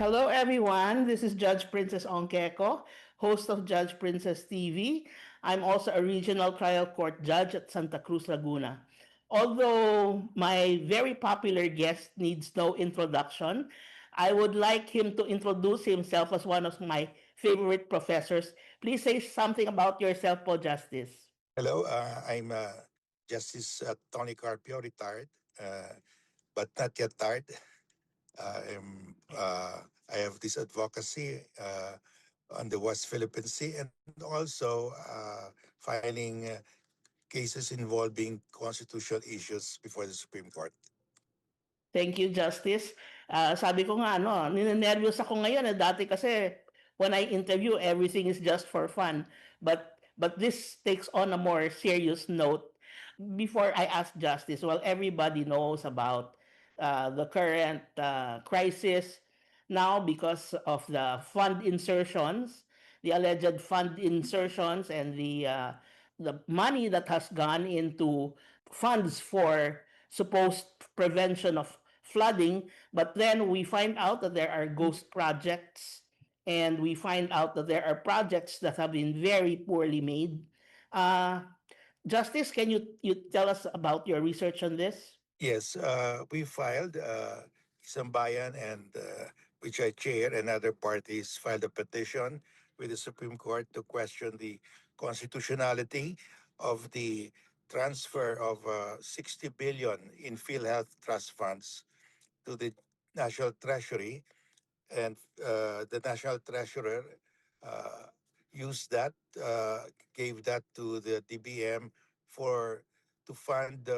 Hello, everyone. This is Judge Princess Ongkeko, host of Judge Princess TV. I'm also a regional trial court judge at Santa Cruz, Laguna. Although my very popular guest needs no introduction, I would like him to introduce himself as one of my favorite professors. Please say something about yourself, po, Justice. Hello, I'm Justice Tony Carpio, retired, but not yet tired. I have this advocacy on the West Philippine Sea and also filing cases involving constitutional issues before the Supreme Court. Thank you, Justice. Sabi ko nga, ninenervyos ako ngayon. Dati kasi, when I interview, everything is just for fun. But this takes on a more serious note. Before I ask Justice, well, everybody knows about the current crisis now because of the fund insertions, the alleged fund insertions, and the money that has gone into funds for supposed prevention of flooding. But then we find out that there are ghost projects, and we find out that there are projects that have been very poorly made. Uh, Justice, can you tell us about your research on this? Yes, we filed Isambayan and which I chair and other parties filed a petition with the Supreme Court to question the constitutionality of the transfer of 60 billion in PhilHealth trust funds to the National Treasury, and the National Treasurer uh, used that, gave that to the DBM for to fund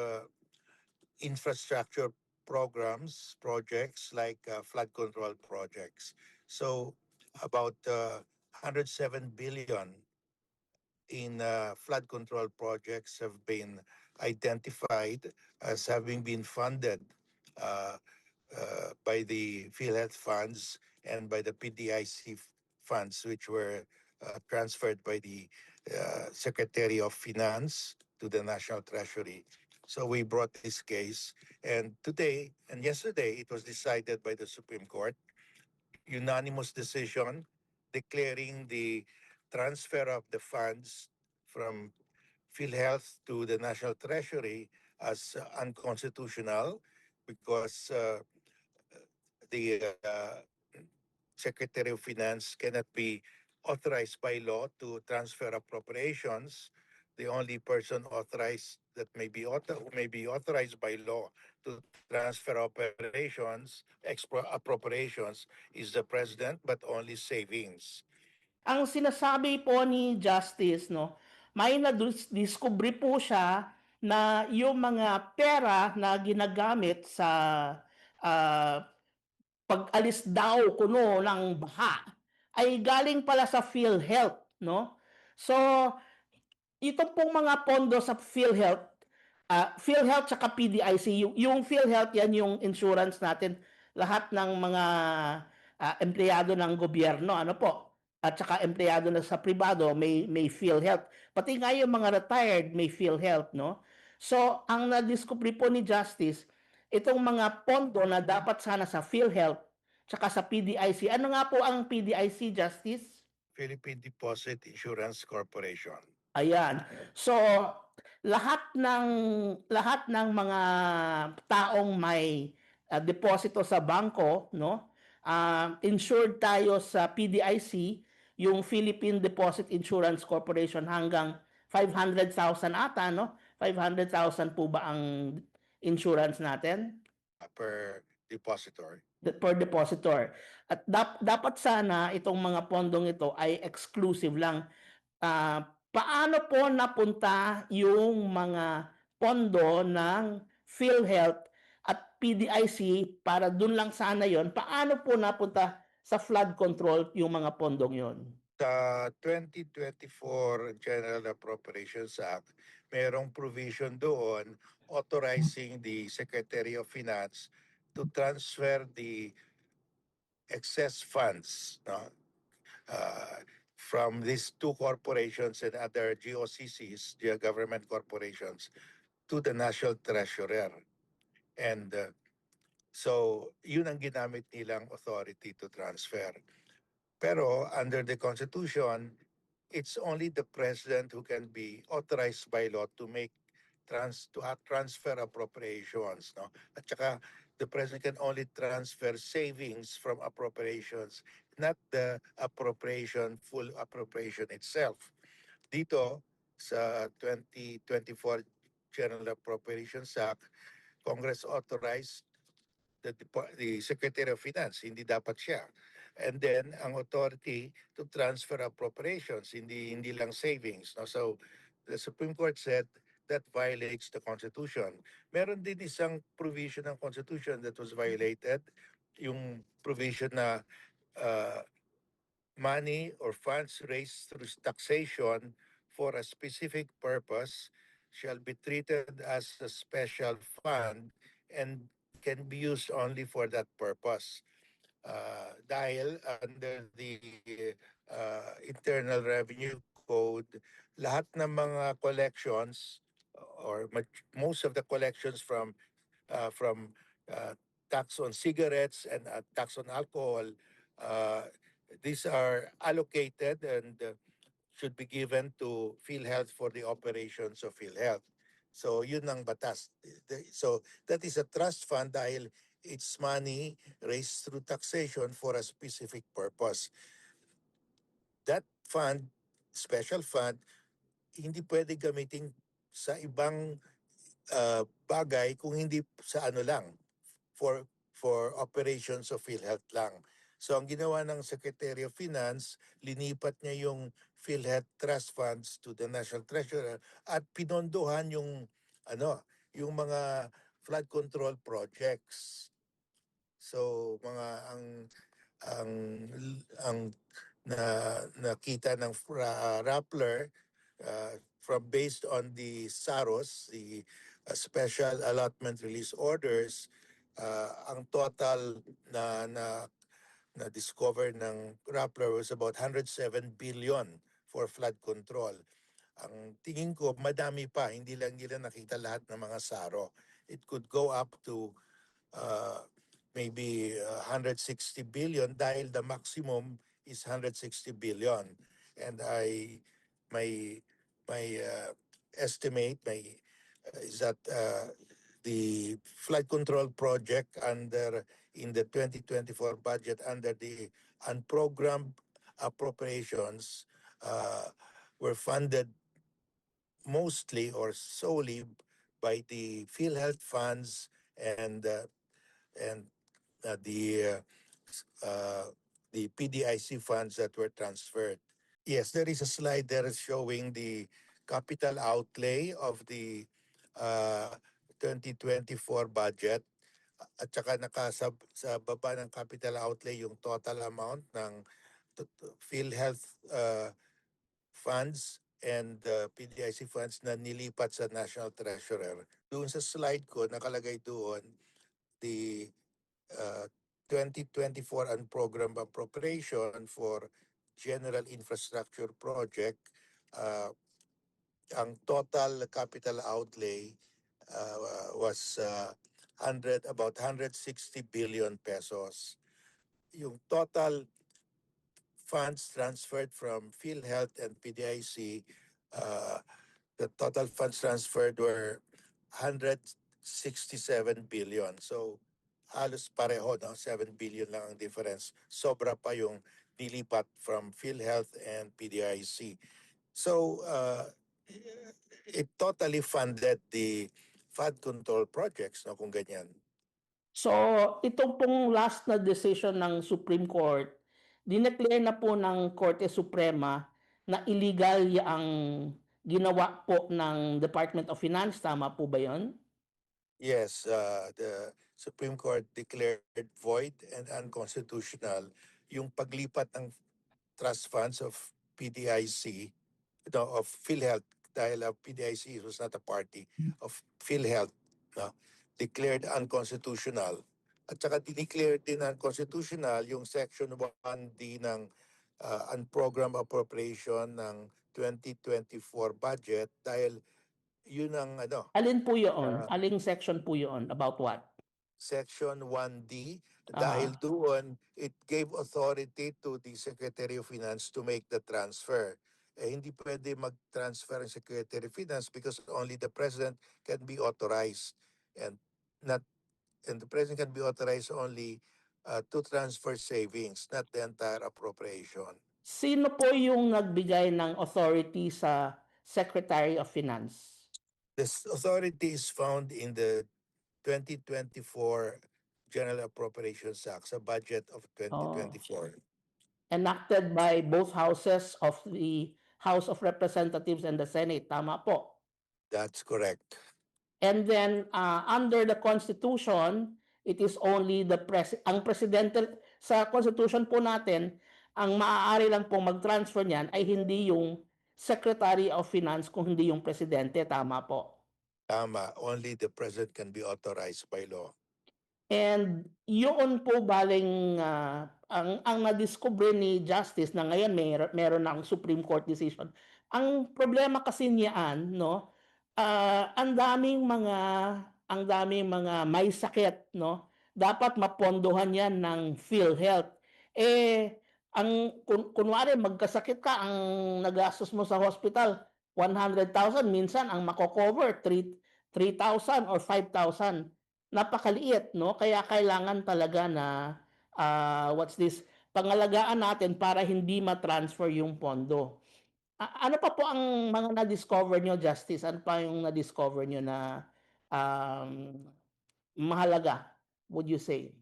infrastructure programs, projects like flood control projects. So about 107 billion in flood control projects have been identified as having been funded uh, by the PhilHealth funds and by the PDIC funds, which were transferred by the Secretary of Finance to the National Treasury. So we brought this case, and today and yesterday it was decided by the Supreme Court, unanimous decision declaring the transfer of the funds from PhilHealth to the National Treasury as unconstitutional because the Secretary of Finance cannot be authorized by law to transfer appropriations. The only person authorized that who may be authorized by law to transfer operations, appropriations, is the president, but only savings. Ang sinasabi po ni Justice, no, may na-discovery po siya na yung mga pera na ginagamit sa ah, pag-alis daw kuno ng baha ay galing pala sa PhilHealth, no? So, ito pong mga pondo sa PhilHealth, PhilHealth tsaka PDIC, yung PhilHealth yan yung insurance natin, lahat ng mga empleyado ng gobyerno, ano po, at saka empleyado na sa pribado may PhilHealth. Pati nga yung mga retired may PhilHealth, no? So, ang na-discovery po ni Justice, itong mga pondo na dapat sana sa PhilHealth tsaka sa PDIC. Ano nga po ang PDIC, Justice? Philippine Deposit Insurance Corporation. Ayan. So, lahat ng lahat ng mga taong may deposito sa bangko, no? Insured tayo sa PDIC, yung Philippine Deposit Insurance Corporation, hanggang 500,000 ata, no? 500,000 po ba ang insurance natin? Per depository. Per depositor. At dapat sana itong mga pondong ito ay exclusive lang. Paano po napunta yung mga pondo ng PhilHealth at PDIC para dun lang sana yon? Paano po napunta sa flood control yung mga pondong yon? Sa 2024 General Appropriations Act, mayroong provision doon authorizing the Secretary of Finance to transfer the excess funds, no, uh, from these two corporations and other GOCCs, the government corporations, to the National Treasurer. And So, yun ang ginamit nilang authority to transfer. Pero under the Constitution, it's only the president who can be authorized by law to make transfer appropriations, no? At saka the president can only transfer savings from appropriations, not the full appropriation itself. Dito sa 2024 General Appropriations Act, Congress authorized the Secretary of Finance, hindi dapat siya. And then ang authority to transfer appropriations, hindi lang savings. No? So the Supreme Court said that violates the Constitution. Meron din isang provision ng Constitution that was violated, yung provision na uh, money or funds raised through taxation for a specific purpose shall be treated as a special fund and can be used only for that purpose. Dahil under the Internal Revenue Code, lahat ng mga collections or most of the collections from uh, tax on cigarettes and tax on alcohol, uh, these are allocated and should be given to PhilHealth for the operations of PhilHealth. So yun ang batas. So that is a trust fund dahil it's money raised through taxation for a specific purpose. That fund, special fund, hindi pwede gamitin sa ibang bagay kung hindi sa ano lang, for operations of PhilHealth lang. So ang ginawa ng Secretary of Finance, linipat niya yung PhilHealth Trust Funds to the National Treasurer at pinondohan yung mga flood control projects. So mga ang ang na nakita ng Rappler from based on the SAROS, the Special Allotment Release Orders, ang total na discover ng Rappler was about 107 billion for flood control. Ang tingin ko madami pa, hindi lang nila nakita lahat ng mga SARO. It could go up to maybe 160 billion dahil the maximum is 160 billion. And my estimate is that the flood control project in the 2024 budget under the unprogrammed appropriations were funded mostly or solely by the PhilHealth funds and the PDIC funds that were transferred. Yes, there is a slide there showing the capital outlay of the uh, 2024 budget at saka sa baba ng capital outlay yung total amount ng PhilHealth funds and PDIC funds na nilipat sa National Treasurer. Doon sa slide ko, nakalagay doon the 2024 unprogrammed appropriation for general infrastructure project, ang total capital outlay was about 160 billion pesos. Yung total funds transferred from PhilHealth and PDIC, the total funds transferred were 167 billion. So halos pareho, no? 7 billion lang ang difference. Sobra pa yung nilipat from PhilHealth and PDIC. So it totally funded the flood control projects, no, kung ganyan. So, itong pong last na decision ng Supreme Court, dineclare na po ng Korte Suprema na illegal ang ginawa po ng Department of Finance. Tama po ba yon? Yes, the Supreme Court declared void and unconstitutional yung paglipat ng trust funds of PDIC, of PhilHealth, dahil PDIC was not a party, of PhilHealth, no, declared unconstitutional. At saka dineclare din unconstitutional yung Section 1D ng unprogrammed appropriation ng 2024 budget dahil yun ang Alin po yun? Aling section po yun? About what? Section 1D, Aha. dahil doon, it gave authority to the Secretary of Finance to make the transfer. Hindi pwede mag-transfer ang Secretary of Finance because only the President can be authorized. And not and the President can be authorized only to transfer savings, not the entire appropriation. Sino po yung nagbigay ng authority sa Secretary of Finance? This authority is found in the 2024 General Appropriations Act, sa budget of Oh. 2024. Enacted by both houses of the House of Representatives and the Senate. Tama po. That's correct. And then under the Constitution, it is only ang presidente sa Constitution po natin, ang maaari lang pong mag-transfer niyan ay hindi yung Secretary of Finance kung hindi yung presidente, tama po. Tama, only the President can be authorized by law. And yun po baling ang nadiskubre ni Justice na ngayon meron ng Supreme Court decision. Ang problema kasi niyan, no, ang daming mga may sakit, no. Dapat mapondohan 'yan ng PhilHealth. Kunwari magkasakit ka, ang nagastos mo sa hospital 100,000, minsan ang mako-cover 3,000 or 5,000. Napakaliit, no? Kaya kailangan talaga na pangalagaan natin para hindi ma-transfer yung pondo. Ano pa po ang mga na-discover nyo, Justice? Ano pa yung na-discover nyo na um, mahalaga, would you say?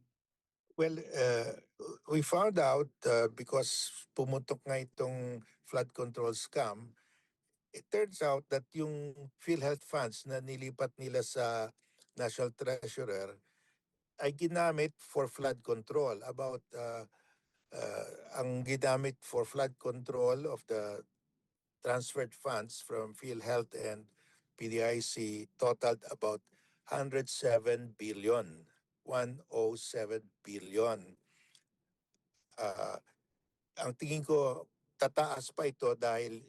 Well, we found out because pumutok nga itong flood control scam, it turns out that yung PhilHealth funds na nilipat nila sa National Treasurer ay ginamit for flood control. Ang ginamit for flood control of the transferred funds from PhilHealth and PDIC totaled about 107 billion. 107 billion. Ang tingin ko, tataas pa ito dahil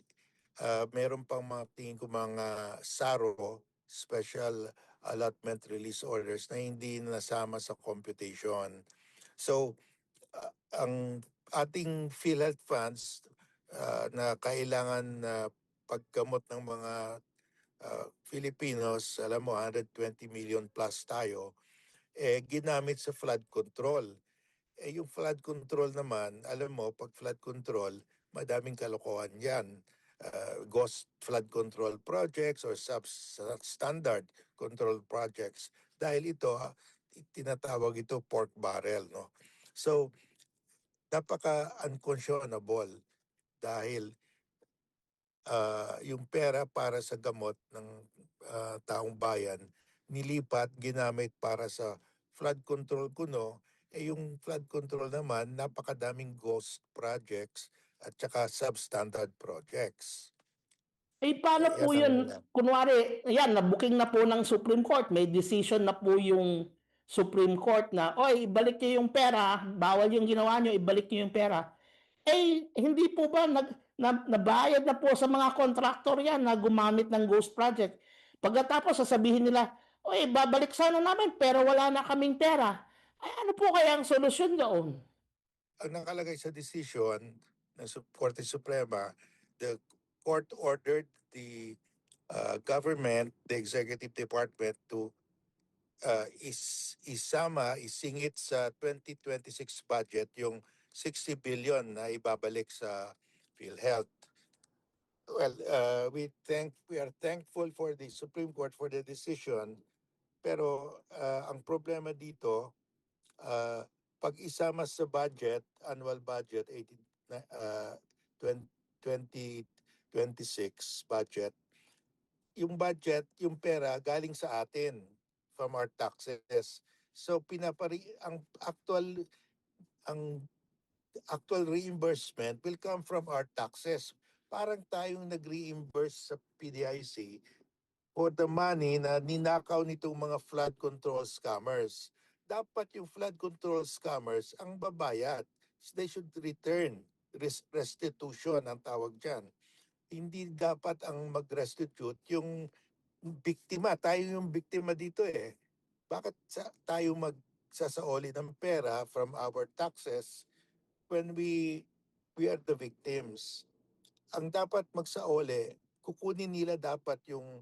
meron pang mga tingin ko mga SARO, Special Allotment Release Orders, na hindi nasama sa computation. So, ang ating PhilHealth funds na kailangan na paggamot ng mga Filipinos, alam mo, 120 million plus tayo, ginamit sa flood control. Yung flood control naman, alam mo, pag flood control, madaming kalokohan yan. Ghost flood control projects or substandard control projects. Dahil ito, tinatawag ito pork barrel. No? So, napaka-unconscionable dahil yung pera para sa gamot ng taong bayan, nilipat, ginamit para sa flood control kuno, yung flood control naman, napakadaming ghost projects at saka substandard projects. Paano Yan po ang yun? Kunwari, yan, na-booking na po ng Supreme Court. May decision na po yung Supreme Court na, oy, ibalik niyo yung pera. Bawal yung ginawa niyo, ibalik niyo yung pera. Hindi po ba nabayad na po sa mga kontraktor yan na gumamit ng ghost project? Pagkatapos sasabihin nila, oy, babalik sana namin pero wala na kaming pera. Ano po kaya ang solusyon doon? Ang nakalagay sa decision ng Korte Suprema, the court ordered the government, the executive department to isingit sa 2026 budget yung 60 billion na ibabalik sa PhilHealth. Well, we are thankful for the Supreme Court for the decision, pero ang problema dito, pag isama sa budget, annual budget 2026 budget, yung budget, yung pera galing sa atin from our taxes. So ang actual reimbursement will come from our taxes. Parang tayong nag-reimburse sa PDIC for the money na ninakaw nitong mga flood control scammers. Dapat yung flood control scammers ang babayad. They should return. Restitution ang tawag dyan. Hindi dapat ang mag-restitute yung biktima. Tayo yung biktima dito eh. bakit tayo magsasaoli ng pera from our taxes when we are the victims? Ang dapat magsaoli, kukunin nila dapat yung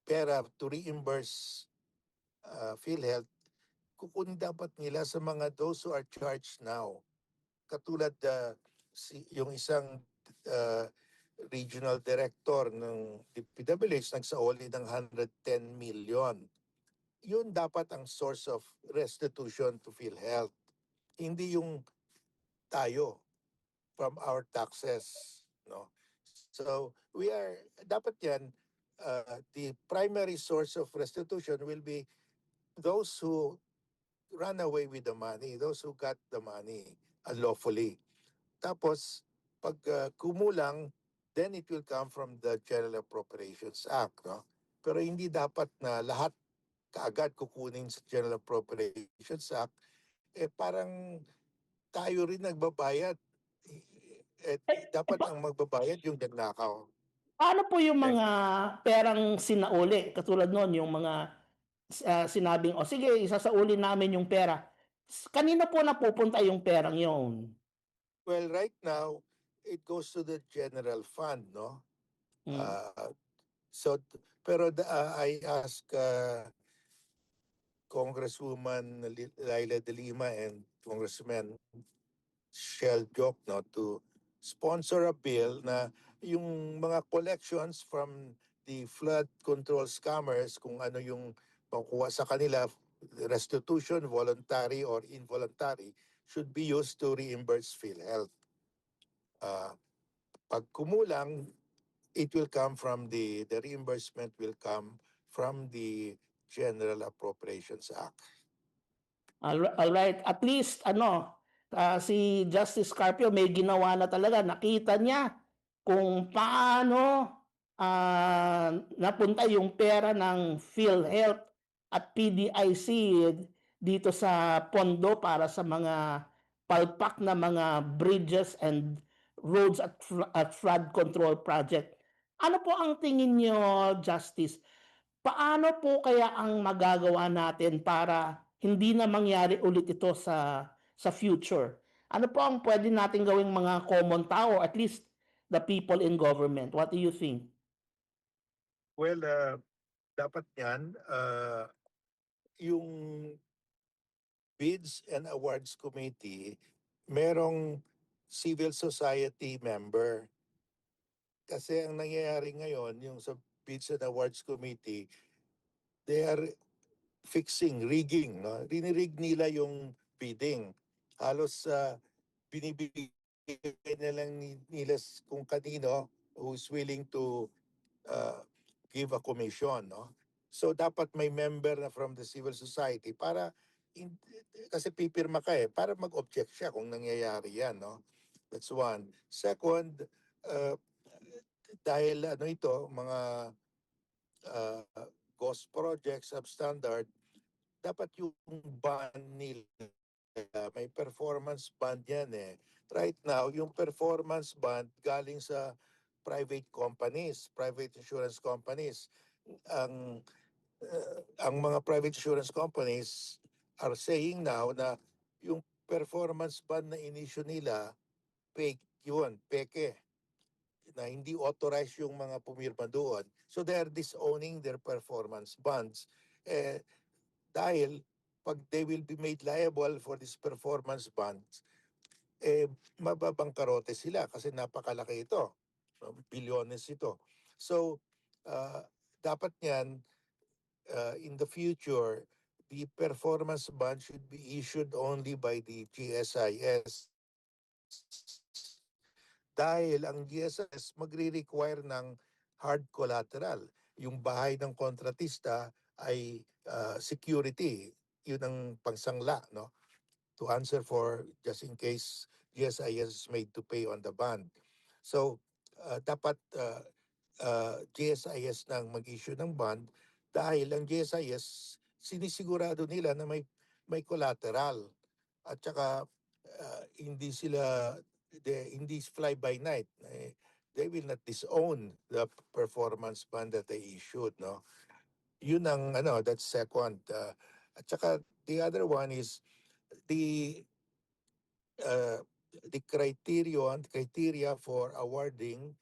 pera to reimburse PhilHealth, kukunin dapat nila sa mga those who are charged now. Katulad yung isang uh, regional director ng DPWH nagsaoli ng 110 million. Yun dapat ang source of restitution to PhilHealth. Hindi yung tayo from our taxes, no? So dapat yan, the primary source of restitution will be those who run away with the money, those who got the money unlawfully. Tapos, pag kumulang, then it will come from the General Appropriations Act. No? Pero hindi dapat na lahat kaagad kukunin sa General Appropriations Act. Parang tayo rin nagbabayad. Dapat ang magbabayad yung nagnakaw. Paano po yung Thank mga perang sinauli? Katulad noon, yung mga sinabing, o sige, isasauli namin yung pera. Kanino po napupunta yung perang yon? Well, right now, it goes to the general fund, no? Mm. So, pero I ask Congresswoman Laila De Lima and Congressman Shell Joc, no, to sponsor a bill na yung mga collections from the flood control scammers, kung ano yung makuha sa kanila, restitution, voluntary or involuntary, should be used to reimburse PhilHealth. Uh, Pag kumulang, it will come from the reimbursement will come from the General Appropriations Act. Alright, at least si Justice Carpio may ginawa na talaga. Nakita niya kung paano napunta yung pera ng PhilHealth at PDIC dito sa pondo para sa mga palpak na mga bridges and roads at flood control project. Ano po ang tingin niyo, Justice? Paano po kaya ang magagawa natin para hindi na mangyari ulit ito sa future? Ano po ang pwede natin gawing mga common tao, at least the people in government? What do you think? Well, dapat yan, yung Bids and Awards Committee, merong civil society member. Kasi ang nangyayari ngayon, yung sa Bids and Awards Committee, they are rigging. No? Rinirig nila yung bidding. Halos binibigay na lang nila kung kanino who's willing to uh, give a commission. No? So dapat may member na from the civil society para in, kasi pipirma ka para mag-object siya kung nangyayari yan. No? That's one. Second, dahil ito, mga uh, ghost projects, substandard, dapat yung band nila, may performance band yan Right now, yung performance band galing sa private companies, private insurance companies. Ang mga private insurance companies are saying now na yung performance band na inisyu nila, fake yun, peke, na hindi authorized yung mga pumirma doon. So they are disowning their performance bonds. Dahil pag they will be made liable for this performance bonds, mababangkarote sila kasi napakalaki ito. Bilyones ito. So, dapat niyan, in the future, the performance bond should be issued only by the GSIS. Dahil ang GSIS magre-require ng hard collateral. Yung bahay ng kontratista ay security. Yun ang pangsangla, no? To answer for just in case GSIS is made to pay on the bond. So, dapat GSIS nang mag-issue ng bond dahil ang GSIS sinisigurado nila na may collateral at saka hindi fly by night. They will not disown the performance bond that they issued, no. Yun ang that's second. At saka the other one is the uh, the criteria for awarding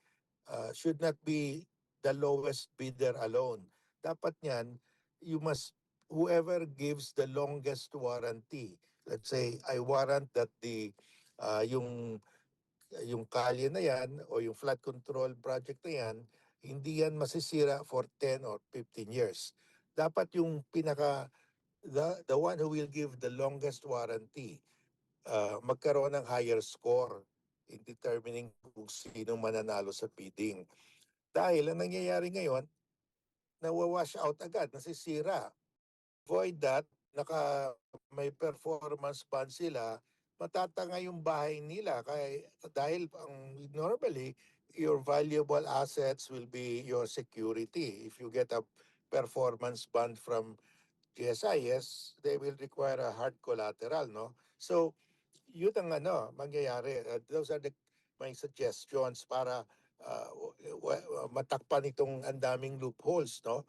should not be the lowest bidder alone. Dapat niyan, you must, whoever gives the longest warranty. Let's say, I warrant that yung kalye na yan o yung flood control project na yan, hindi yan masisira for 10 or 15 years. Dapat yung the one who will give the longest warranty, magkaroon ng higher score in determining kung sino mananalo sa bidding. Dahil ang nangyayari ngayon, nawawash out agad, nasisira. Void that, may performance bond sila, matatanga yung bahay nila. Dahil normally, your valuable assets will be your security. If you get a performance bond from GSIS, they will require a hard collateral, no? So, yun ang mangyayari. Those are my suggestions para matakpan itong ang daming loopholes, no?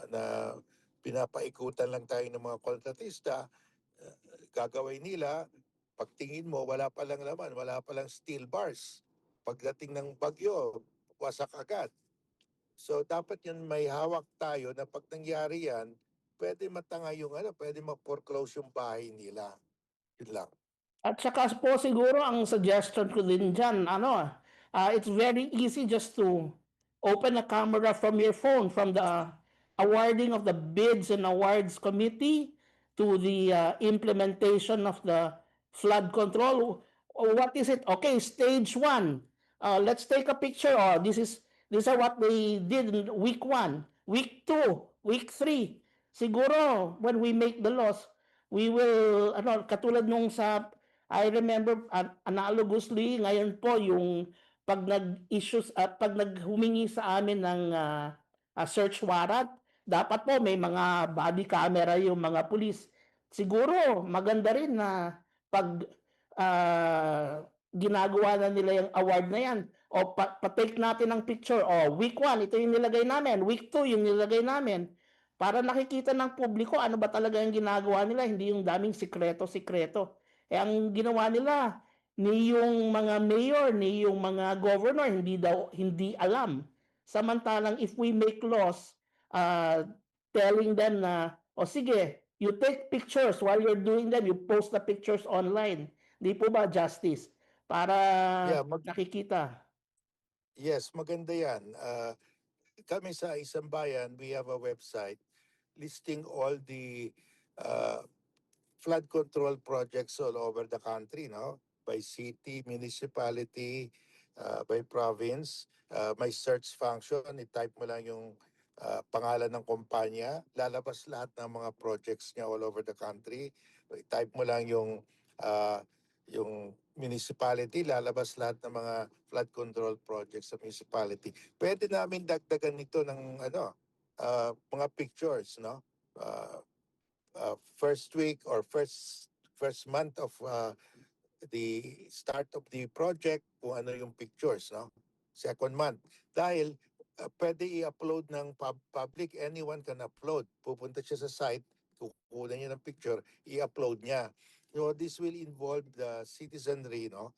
Na pinapaikutan lang tayo ng mga kontratista, gagawin nila, pagtingin mo, wala palang laman, wala palang steel bars. Pagdating ng bagyo, wasak agad. So dapat yun may hawak tayo na pag nangyari yan, pwede matanga yung pwede ma-foreclose yung bahay nila. Yun lang. At saka po siguro ang suggestion ko din dyan, it's very easy just to open a camera from your phone from the awarding of the bids and awards committee to the implementation of the flood control. What is it? Okay, stage one. Let's take a picture. This is what they did in week one, week two, week three. Siguro when we make the laws, we will katulad nung sa I remember analogously ngayon po yung pag nag-issues at pag naghumingi sa amin ng search warrant, dapat po may mga body camera yung mga pulis. Siguro maganda rin na pag ginagawa na nila yung award na yan o pa-take natin ng picture week 1 ito yung nilagay namin, week 2 yung nilagay namin para nakikita ng publiko ano ba talaga yung ginagawa nila, hindi yung daming sikreto-sikreto. Ang ginawa nila, ni yung mga mayor, ni yung mga governor, hindi alam. Samantalang if we make laws telling them na, sige, you take pictures while you're doing them, you post the pictures online. Di po ba, Justice? Para nakikita. Yes, maganda yan. Kami sa Isang Bayan, we have a website listing all the flood control projects all over the country, no? By city, municipality, by province. May search function, i-type mo lang yung pangalan ng kumpanya, lalabas lahat ng mga projects niya all over the country. I-type mo lang yung municipality, lalabas lahat ng mga flood control projects sa municipality. Pwede namin dagdagan nito ng mga pictures, no? First week or first month of the start of the project, kung ano yung pictures, no? Second month. Dahil pwede i-upload ng public, anyone can upload. Pupunta siya sa site, kukuha niya ng picture, i-upload niya. So this will involve the citizenry, no?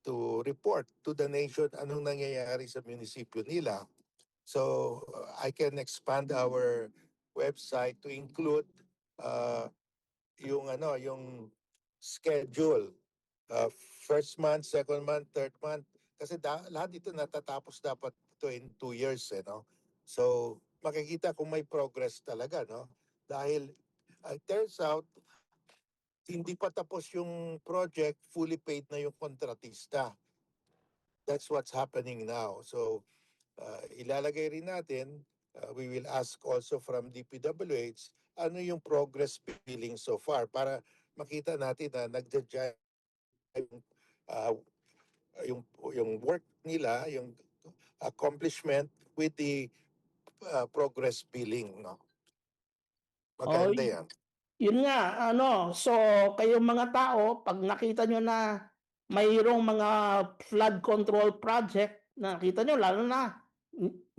To report to the nation anong nangyayari sa munisipyo nila. So I can expand our website to include yung schedule, first month, second month, third month, kasi lahat ito natatapos dapat ito in 2 years, no? So makikita kung may progress talaga, no? Dahil it turns out hindi pa tapos yung project, fully paid na yung kontratista. That's what's happening now. So ilalagay rin natin, we will ask also from DPWH, ano yung progress billing so far para makita natin na nagja-jive uh, yung work nila, yung accomplishment with the progress billing, no? Maganda yan. Yun nga, so kayong mga tao, pag nakita nyo na mayroong mga flood control project, nakita nyo, lalo na,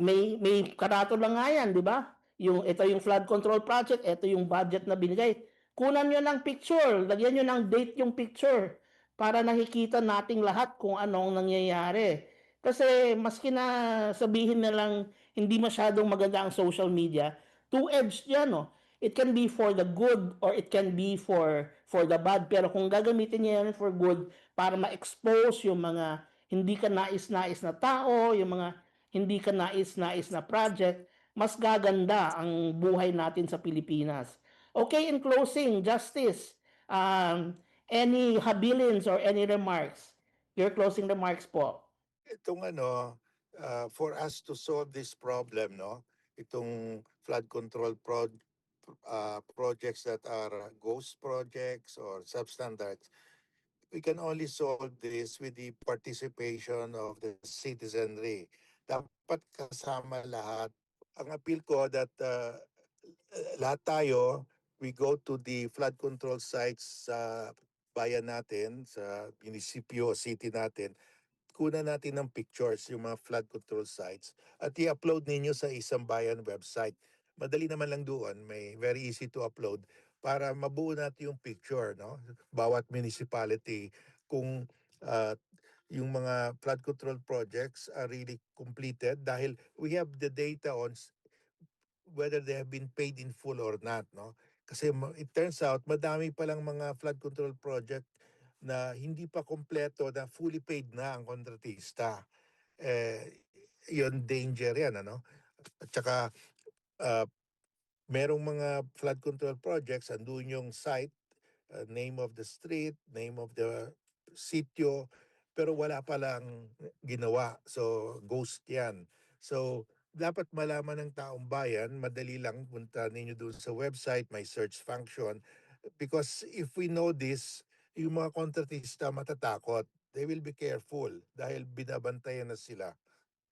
may karatula nga yan, di ba? ito yung flood control project, ito yung budget na binigay. Kunan nyo ng picture, lagyan nyo ng date yung picture para nakikita nating lahat kung anong nangyayari. Kasi maski na sabihin na lang hindi masyadong maganda ang social media, two-edged yan, no? It can be for the good or it can be for the bad. Pero kung gagamitin niya yan for good para ma-expose yung mga hindi ka nais-nais na tao, yung mga hindi ka nais-nais na project, mas gaganda ang buhay natin sa Pilipinas. Okay, in closing, Justice, any habilins or any remarks? Your closing remarks po. Itong for us to solve this problem, no? Itong flood control projects that are ghost projects or substandards, we can only solve this with the participation of the citizenry. Dapat kasama lahat. Ang appeal ko that lahat tayo, we go to the flood control sites sa bayan natin, sa munisipyo, city natin, kunan natin ng pictures, yung mga flood control sites, at i-upload ninyo sa Isang Bayan website. Madali naman lang doon, may very easy to upload para mabuo natin yung picture, no? Bawat municipality, kung uh, yung mga flood control projects are really completed dahil we have the data on whether they have been paid in full or not, no? Kasi it turns out madami pa lang mga flood control project na hindi pa kompleto na fully paid na ang kontratista. Yun danger yan, ano? At saka uh, merong mga flood control projects, andun yung site, name of the street, name of the sitio, pero wala pa lang ginawa. So, ghost yan. So, dapat malaman ng taong bayan, madali lang punta ninyo doon sa website, may search function. Because if we know this, yung mga kontratista matatakot. They will be careful dahil binabantayan na sila.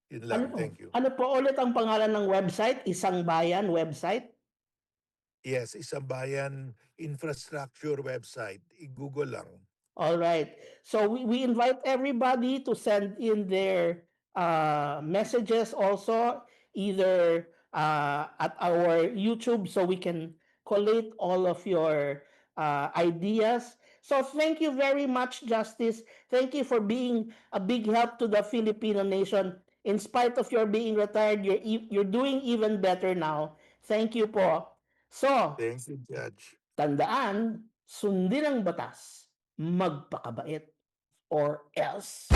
Yun lang. Thank you. Ano po ulit ang pangalan ng website? Isang Bayan website? Yes, Isang Bayan infrastructure website. I-Google lang. All right. So we invite everybody to send in their messages also, either at our YouTube, so we can collate all of your ideas. So thank you very much, Justice. Thank you for being a big help to the Filipino nation. In spite of your being retired, you're doing even better now. Thank you po. So, Thank you, Judge. tandaan, sundin ang batas, magpakabait, or else.